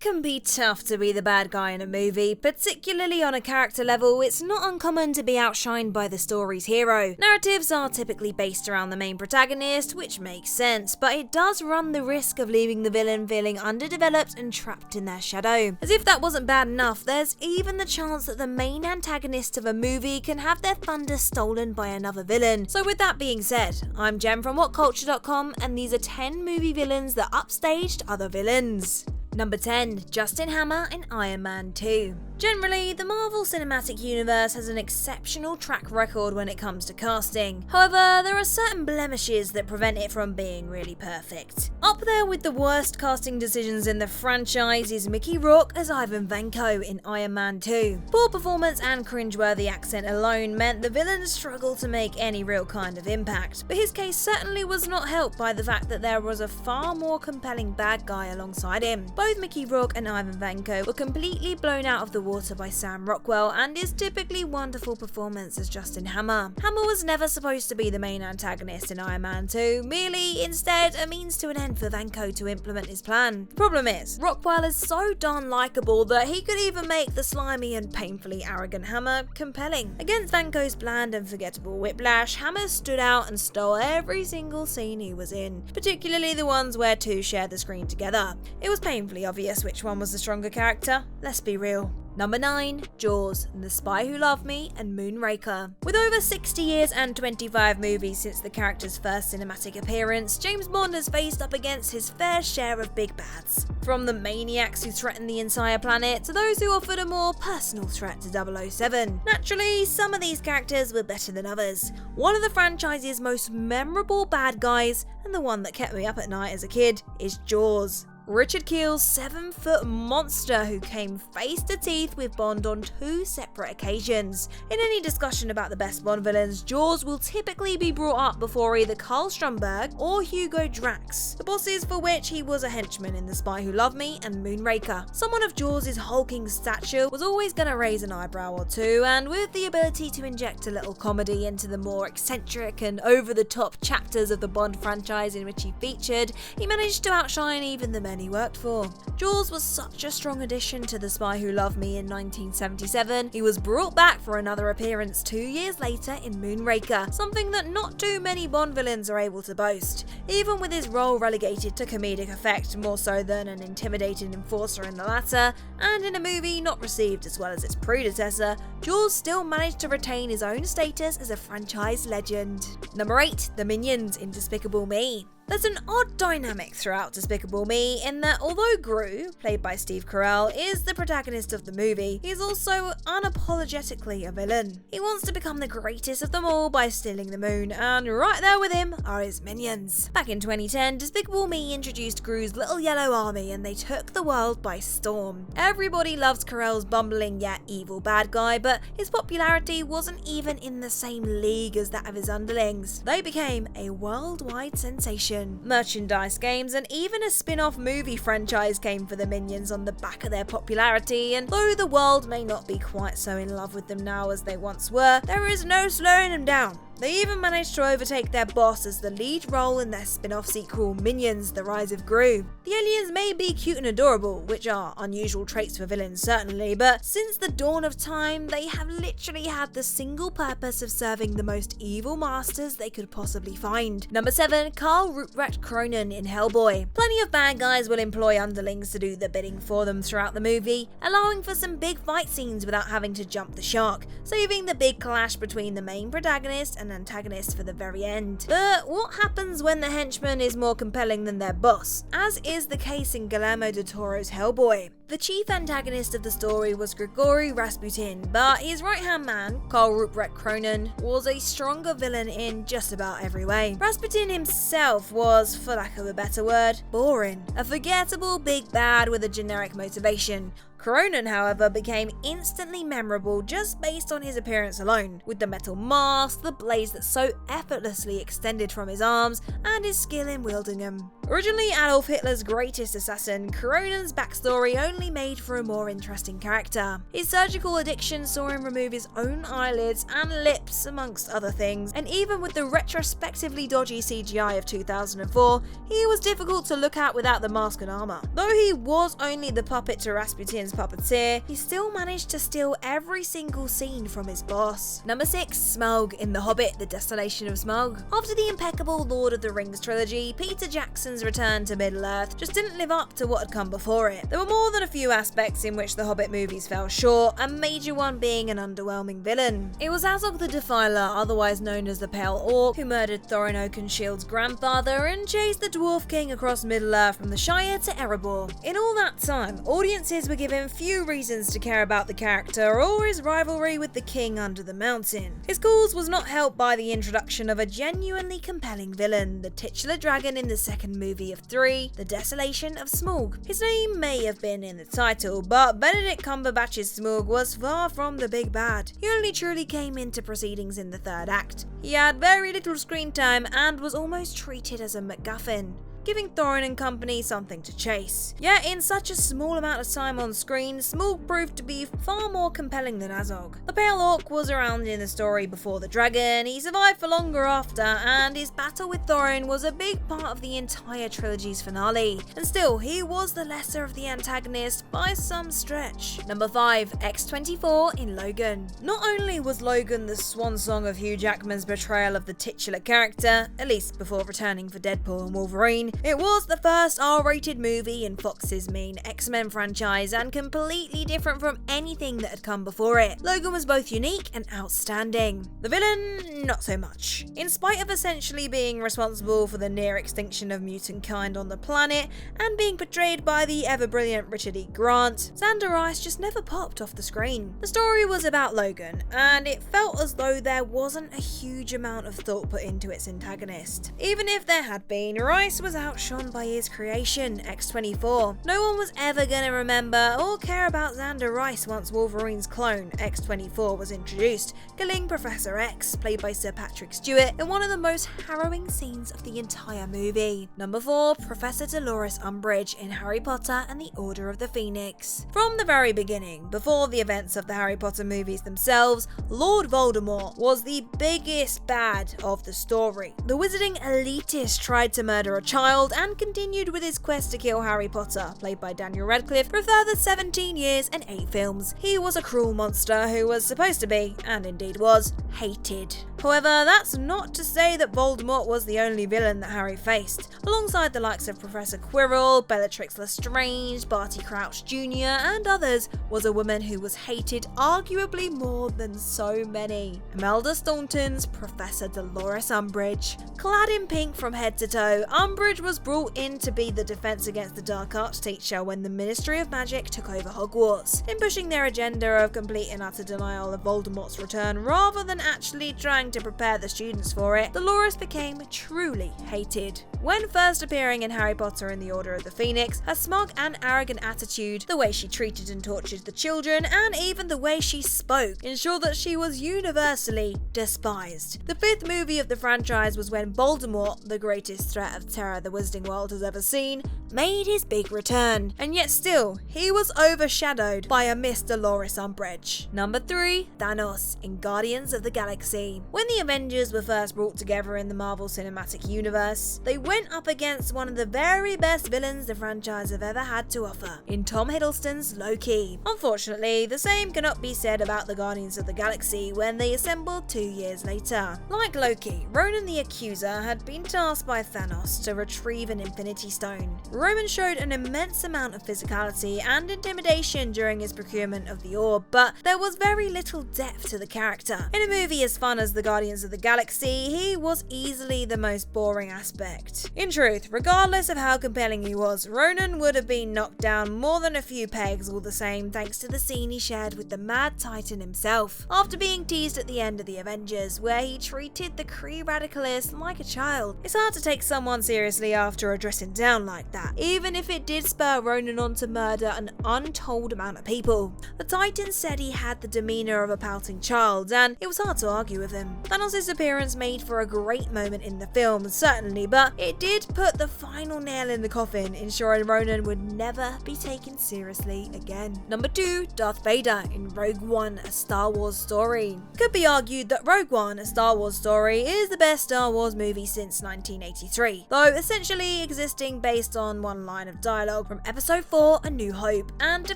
It can be tough to be the bad guy in a movie, particularly on a character level. It's not uncommon to be outshined by the story's hero. Narratives are typically based around the main protagonist, which makes sense, but it does run the risk of leaving the villain feeling underdeveloped and trapped in their shadow. As if that wasn't bad enough, there's even the chance that the main antagonist of a movie can have their thunder stolen by another villain. So with that being said, I'm Jem from WhatCulture.com, and these are 10 movie villains that upstaged other villains. Number 10. Justin Hammer in Iron Man 2. Generally, the Marvel Cinematic Universe has an exceptional track record when it comes to casting. However, there are certain blemishes that prevent it from being really perfect. Up there with the worst casting decisions in the franchise is Mickey Rourke as Ivan Vanko in Iron Man 2. Poor performance and cringeworthy accent alone meant the villain struggled to make any real kind of impact, but his case certainly was not helped by the fact that there was a far more compelling bad guy alongside him. Both Mickey Rourke and Ivan Vanko were completely blown out of the water by Sam Rockwell and his typically wonderful performance as Justin Hammer. Hammer was never supposed to be the main antagonist in Iron Man 2, merely instead a means to an end for Vanko to implement his plan. The problem is, Rockwell is so darn likeable that he could even make the slimy and painfully arrogant Hammer compelling. Against Vanko's bland and forgettable whiplash, Hammer stood out and stole every single scene he was in, particularly the ones where two shared the screen together. It was painfully obvious which one was the stronger character, let's be real. Number 9. Jaws, The Spy Who Loved Me and Moonraker. With over 60 years and 25 movies since the character's first cinematic appearance, James Bond has faced up against his fair share of big bads. From the maniacs who threaten the entire planet to those who offered a more personal threat to 007. Naturally, some of these characters were better than others. One of the franchise's most memorable bad guys, and the one that kept me up at night as a kid, is Jaws. Richard Keel's 7-foot monster who came face to teeth with Bond on 2 separate occasions. In any discussion about the best Bond villains, Jaws will typically be brought up before either Carl Stromberg or Hugo Drax, the bosses for which he was a henchman in The Spy Who Loved Me and Moonraker. Someone of Jaws' hulking stature was always going to raise an eyebrow or two, and with the ability to inject a little comedy into the more eccentric and over-the-top chapters of the Bond franchise in which he featured, he managed to outshine even the men he worked for. Jaws was such a strong addition to The Spy Who Loved Me in 1977, he was brought back for another appearance 2 years later in Moonraker, something that not too many Bond villains are able to boast. Even with his role relegated to comedic effect more so than an intimidating enforcer in the latter, and in a movie not received as well as its predecessor, Jaws still managed to retain his own status as a franchise legend. Number 8. The Minions in Despicable Me. There's an odd dynamic throughout Despicable Me in that although Gru, played by Steve Carell, is the protagonist of the movie, he's also unapologetically a villain. He wants to become the greatest of them all by stealing the moon, and right there with him are his minions. Back in 2010, Despicable Me introduced Gru's little yellow army and they took the world by storm. Everybody loves Carell's bumbling yet evil bad guy, but his popularity wasn't even in the same league as that of his underlings. They became a worldwide sensation. Merchandise, games, and even a spin-off movie franchise came for the Minions on the back of their popularity, and though the world may not be quite so in love with them now as they once were, there is no slowing them down. They even managed to overtake their boss as the lead role in their spin-off sequel, Minions: The Rise of Gru. The aliens may be cute and adorable, which are unusual traits for villains certainly, but since the dawn of time, they have literally had the single purpose of serving the most evil masters they could possibly find. Number 7. Carl Ruprecht Cronin in Hellboy. Plenty of bad guys will employ underlings to do the bidding for them throughout the movie, allowing for some big fight scenes without having to jump the shark, saving the big clash between the main protagonist and antagonist for the very end. But what happens when the henchman is more compelling than their boss, as is the case in Guillermo del Toro's Hellboy? The chief antagonist of the story was Grigory Rasputin, but his right-hand man, Carl Ruprecht Cronin, was a stronger villain in just about every way. Rasputin himself was, for lack of a better word, boring. A forgettable big bad with a generic motivation. Cronin, however, became instantly memorable just based on his appearance alone, with the metal mask, the blades that so effortlessly extended from his arms, and his skill in wielding them. Originally Adolf Hitler's greatest assassin, Cronin's backstory only only made for a more interesting character. His surgical addiction saw him remove his own eyelids and lips, amongst other things, and even with the retrospectively dodgy CGI of 2004, he was difficult to look at without the mask and armor. Though he was only the puppet to Rasputin's puppeteer, he still managed to steal every single scene from his boss. Number 6. Smaug in The Hobbit, The Desolation of Smaug. After the impeccable Lord of the Rings trilogy, Peter Jackson's return to Middle-earth just didn't live up to what had come before it. There were more than a few aspects in which the Hobbit movies fell short, a major one being an underwhelming villain. It was Azog the Defiler, otherwise known as the Pale Orc, who murdered Thorin Oakenshield's grandfather and chased the Dwarf King across Middle-earth from the Shire to Erebor. In all that time, audiences were given few reasons to care about the character or his rivalry with the King under the mountain. His cause was not helped by the introduction of a genuinely compelling villain, the titular dragon in the second movie of 3, The Desolation of Smaug. His name may have been in the title, but Benedict Cumberbatch's Smaug was far from the big bad. He only truly came into proceedings in the third act. He had very little screen time and was almost treated as a MacGuffin, giving Thorin and company something to chase. Yet in such a small amount of time on screen, Smaug proved to be far more compelling than Azog. The Pale Orc was around in the story before the dragon, he survived for longer after, and his battle with Thorin was a big part of the entire trilogy's finale. And still, he was the lesser of the antagonists by some stretch. Number 5. X-24 in Logan. Not only was Logan the swan song of Hugh Jackman's portrayal of the titular character, at least before returning for Deadpool and Wolverine, it was the first R-rated movie in Fox's main X-Men franchise and completely different from anything that had come before it. Logan was both unique and outstanding. The villain, not so much. In spite of essentially being responsible for the near extinction of mutant kind on the planet and being portrayed by the ever-brilliant Richard E. Grant, Xander Rice just never popped off the screen. The story was about Logan, and it felt as though there wasn't a huge amount of thought put into its antagonist. Even if there had been, Rice was outshone by his creation, X-24. No one was ever gonna remember or care about Xander Rice once Wolverine's clone, X-24, was introduced, killing Professor X, played by Sir Patrick Stewart, in one of the most harrowing scenes of the entire movie. Number 4. Professor Dolores Umbridge in Harry Potter and the Order of the Phoenix. From the very beginning, before the events of the Harry Potter movies themselves, Lord Voldemort was the biggest bad of the story. The wizarding elitist tried to murder a child and continued with his quest to kill Harry Potter, played by Daniel Radcliffe, for a further 17 years and 8 films. He was a cruel monster who was supposed to be, and indeed was, hated. However, that's not to say that Voldemort was the only villain that Harry faced. Alongside the likes of Professor Quirrell, Bellatrix Lestrange, Barty Crouch Jr. and others was a woman who was hated arguably more than so many. Imelda Staunton's Professor Dolores Umbridge. Clad in pink from head to toe, Umbridge was brought in to be the defense against the Dark Arts teacher when the Ministry of Magic took over Hogwarts. In pushing their agenda of complete and utter denial of Voldemort's return rather than actually trying to prepare the students for it, Dolores became truly hated. When first appearing in Harry Potter and the Order of the Phoenix, her smug and arrogant attitude, the way she treated and tortured the children, and even the way she spoke ensured that she was universally despised. The 5th movie of the franchise was when Voldemort, the greatest threat of terror the Wizarding World has ever seen, made his big return, and yet still, he was overshadowed by a Miss Dolores Umbridge. Number 3. Thanos in Guardians of the Galaxy. When the Avengers were first brought together in the Marvel Cinematic Universe, they went up against one of the very best villains the franchise have ever had to offer, in Tom Hiddleston's Loki. Unfortunately, the same cannot be said about the Guardians of the Galaxy when they assembled 2 years later. Like Loki, Ronan the Accuser had been tasked by Thanos to retrieve an Infinity Stone. Ronan showed an immense amount of physicality and intimidation during his procurement of the orb, but there was very little depth to the character. In a movie as fun as the Guardians of the Galaxy, he was easily the most boring aspect. In truth, regardless of how compelling he was, Ronan would have been knocked down more than a few pegs all the same thanks to the scene he shared with the Mad Titan himself, after being teased at the end of the Avengers, where he treated the Kree radicalist like a child. It's hard to take someone seriously shortly after a dressing down like that, even if it did spur Ronan on to murder an untold amount of people. The Titan said he had the demeanour of a pouting child, and it was hard to argue with him. Thanos' appearance made for a great moment in the film, certainly, but it did put the final nail in the coffin, ensuring Ronan would never be taken seriously again. Number 2, Darth Vader in Rogue One, a Star Wars story. Could be argued that Rogue One, a Star Wars story, is the best Star Wars movie since 1983, though essentially existing based on one line of dialogue from Episode 4, A New Hope, and to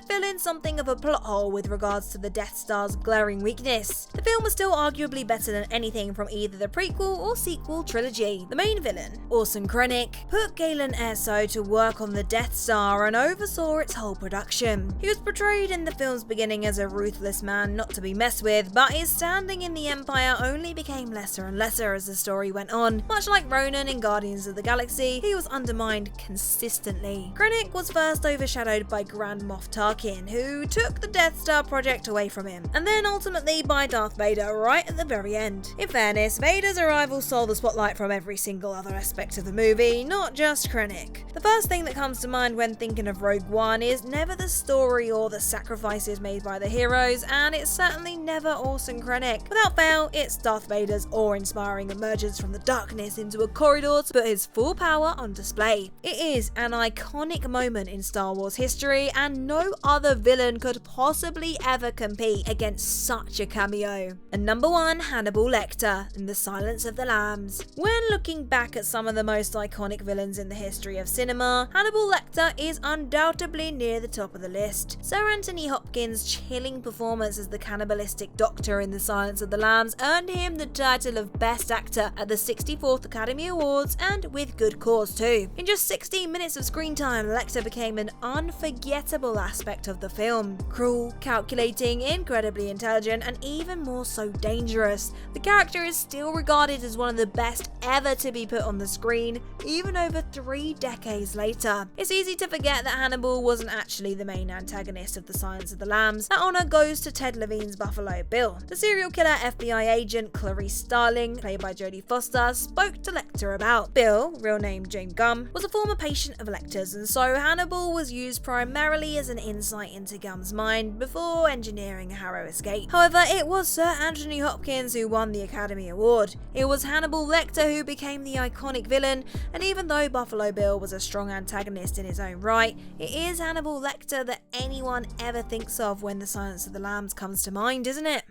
fill in something of a plot hole with regards to the Death Star's glaring weakness. The film was still arguably better than anything from either the prequel or sequel trilogy. The main villain, Orson Krennic, put Galen Erso to work on the Death Star and oversaw its whole production. He was portrayed in the film's beginning as a ruthless man not to be messed with, but his standing in the Empire only became lesser and lesser as the story went on. Much like Ronan in Guardians of the Galaxy, he was undermined consistently. Krennic was first overshadowed by Grand Moff Tarkin, who took the Death Star project away from him, and then ultimately by Darth Vader right at the very end. In fairness, Vader's arrival stole the spotlight from every single other aspect of the movie, not just Krennic. The first thing that comes to mind when thinking of Rogue One is never the story or the sacrifices made by the heroes, and it's certainly never Orson Krennic. Without fail, it's Darth Vader's awe-inspiring emergence from the darkness into a corridor to put his full power on display. It is an iconic moment in Star Wars history, and no other villain could possibly ever compete against such a cameo. And number 1, Hannibal Lecter in The Silence of the Lambs. When looking back at some of the most iconic villains in the history of cinema, Hannibal Lecter is undoubtedly near the top of the list. Sir Anthony Hopkins' chilling performance as the cannibalistic doctor in The Silence of the Lambs earned him the title of Best Actor at the 64th Academy Awards, and with good cause too. In just 16 minutes of screen time, Lecter became an unforgettable aspect of the film. Cruel, calculating, incredibly intelligent, and even more so dangerous. The character is still regarded as one of the best ever to be put on the screen, even over 3 decades later. It's easy to forget that Hannibal wasn't actually the main antagonist of The Silence of the Lambs. That honour goes to Ted Levine's Buffalo Bill. The serial killer FBI agent Clarice Starling, played by Jodie Foster, spoke to Lecter about. Bill, real name James Gum, was a former patient of Lecter's, and so Hannibal was used primarily as an insight into Gum's mind before engineering a Harrow escape. However, it was Sir Anthony Hopkins who won the Academy Award. It was Hannibal Lecter who became the iconic villain, and even though Buffalo Bill was a strong antagonist in his own right, it is Hannibal Lecter that anyone ever thinks of when The Silence of the Lambs comes to mind, isn't it?